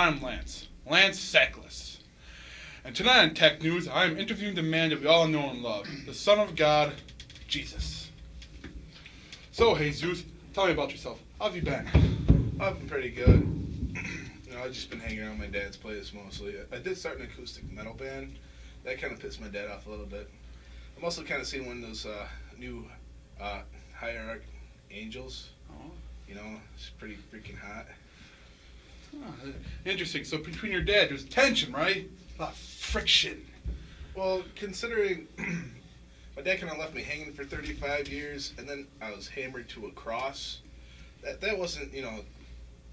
I'm Lance Sackless. And tonight on Tech News, I am interviewing the man that we all know and love, the Son of God, Jesus. So, Jesus, tell me about yourself. How have you been? I've been pretty good. I've just been hanging around my dad's place mostly. I did start an acoustic metal band. That kind of pissed my dad off a little bit. I'm also kind of seeing one of those new hierarch angels. Oh. You know, it's pretty freaking hot. Oh, interesting. So between your dad, there's tension, right? A lot of friction. Well, considering my dad kind of left me hanging for 35 years, and then I was hammered to a cross. That wasn't,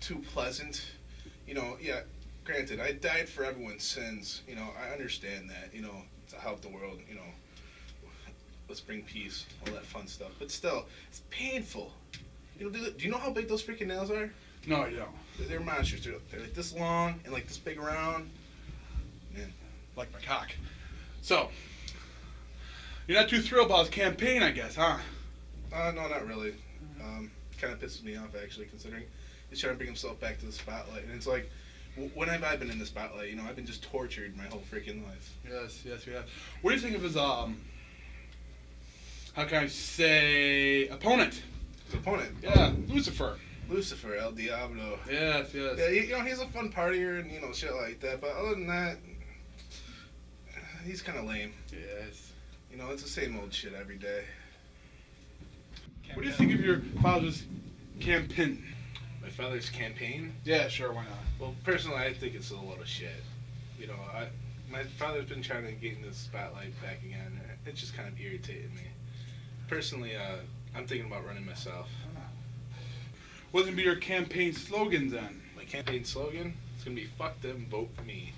too pleasant. Yeah, granted, I died for everyone's sins. I understand that. To help the world. Let's bring peace, all that fun stuff. But still, it's painful. Do you know how big those freaking nails are? No, I don't. They're monsters. They're like this long and like this big around. Man. Like my cock. So, you're not too thrilled about his campaign, I guess, huh? No, not really. Kind of pisses me off, actually, considering he's trying to bring himself back to the spotlight. And it's like, when have I been in the spotlight? I've been just tortured my whole freaking life. Yes, we have. What do you think of his, how can I say, opponent? His opponent? Yeah, Lucifer, El Diablo. Yes. Yeah, he's a fun partier and, shit like that. But other than that, he's kind of lame. Yes. It's the same old shit every day. What do you think of your father's campaign? My father's campaign? Yeah, sure, why not? Well, personally, I think it's a load of shit. My father's been trying to get in the spotlight back again. It's just kind of irritating me. Personally, I'm thinking about running myself. What's going to be your campaign slogan then? My campaign slogan? It's going to be fuck them, vote for me.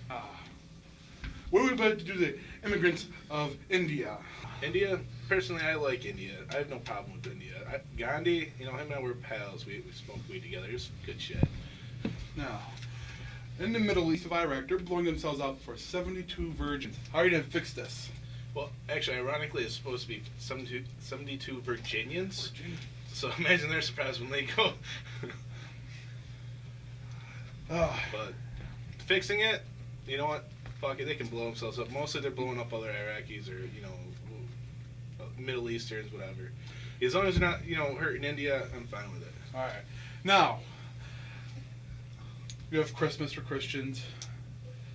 What would we like to do to the immigrants of India? India? Personally, I like India. I have no problem with India. Gandhi, him and I were pals. We smoked weed together. It's good shit. Now, in the Middle East of Iraq, they're blowing themselves up for 72 virgins. How are you going to fix this? Well, actually, ironically, it's supposed to be 72 Virginians. So imagine they're surprised when they go. But fixing it, you know what? Fuck it, they can blow themselves up. Mostly they're blowing up other Iraqis or, Middle Easterns, whatever. As long as they're not, hurting India, I'm fine with it. All right. Now, you have Christmas for Christians,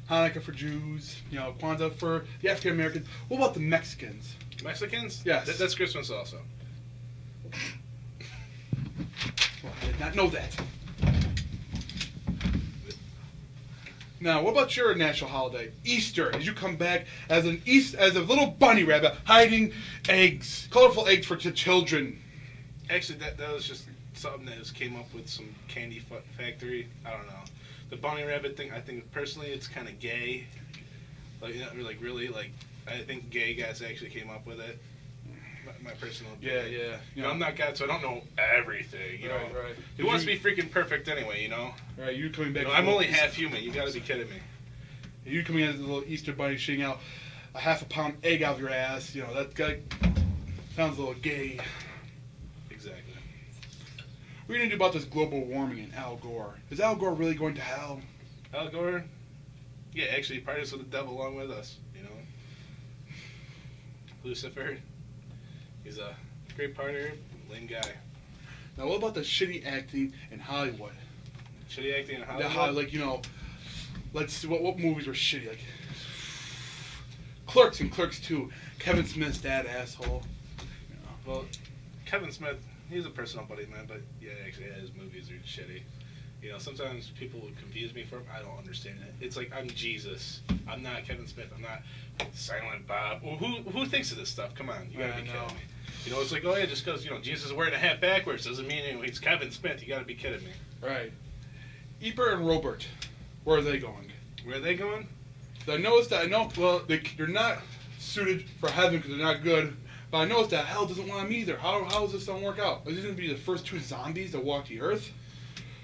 Hanukkah for Jews, Kwanzaa for the African Americans. What about the Mexicans? Mexicans? Yes. That's Christmas also. Well, I did not know that. Now, what about your national holiday, Easter? As you come back as a little bunny rabbit hiding eggs, colorful eggs for children. Actually, that was just something that came up with some candy factory. I don't know. The bunny rabbit thing, I think personally it's kind of gay. I think gay guys actually came up with it. My personal opinion. Yeah. I'm not God, so I don't know everything. Right. Who wants to be freaking perfect anyway? Right. You coming back? I'm only half human. You got to be kidding me. You coming in as a little Easter bunny, shooting out a half a pound egg out of your ass. That guy sounds a little gay. Exactly. What are you gonna do about this global warming and Al Gore? Is Al Gore really going to hell? Al Gore? Yeah, actually, he parties with the devil along with us. Lucifer. He's a great partner, lame guy. Now, what about the shitty acting in Hollywood? Shitty acting in Hollywood? Let's see, what movies were shitty? Like, Clerks and Clerks 2. Kevin Smith's that asshole. Well, Kevin Smith, he's a personal buddy of mine, but yeah, actually, his movies are shitty. Sometimes people would confuse me for him. I don't understand it. It's like I'm Jesus. I'm not Kevin Smith. I'm not Silent Bob. Well, who thinks of this stuff? Come on, you gotta be kidding me. It's like, oh yeah, just because Jesus is wearing a hat backwards doesn't mean he's Kevin Smith. You gotta be kidding me. Right. Ebert and Robert, where are they going? Where are they going? I noticed that. Well, they're not suited for heaven because they're not good. But I noticed that hell doesn't want them either. How does this don't work out? Are these going to be the first two zombies that walk the earth?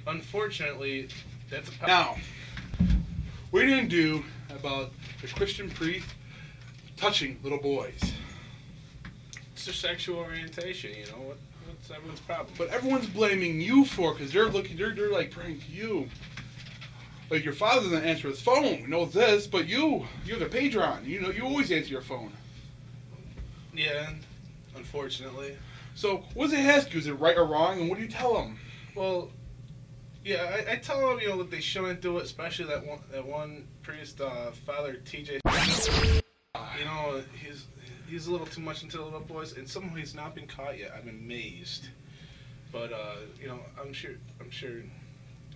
Unfortunately, that's a Now, what are you going to do about the Christian priest touching little boys? It's their sexual orientation, what's everyone's problem? But everyone's blaming you for it because they're like praying to you. Like, your father doesn't answer his phone. We know this, but you're the patron. You know, you always answer your phone. Yeah, unfortunately. So, what does he ask you? Is it right or wrong? And what do you tell him? Well, yeah, I tell them, that they shouldn't do it, especially that one priest, Father TJ. He's a little too much into the little boys, and somehow he's not been caught yet. I'm amazed, but I'm sure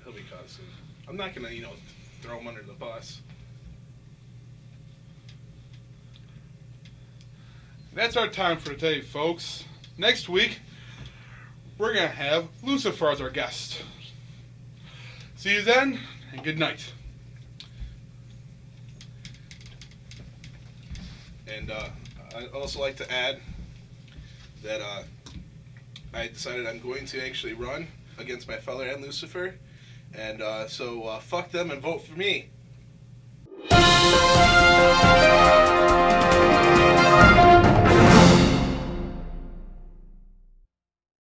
he'll be caught soon. I'm not gonna throw him under the bus. That's our time for today, folks. Next week, we're going to have Lucifer as our guest. See you then, and good night. And I'd also like to add that I decided I'm going to actually run against my fellow and Lucifer. And so fuck them and vote for me.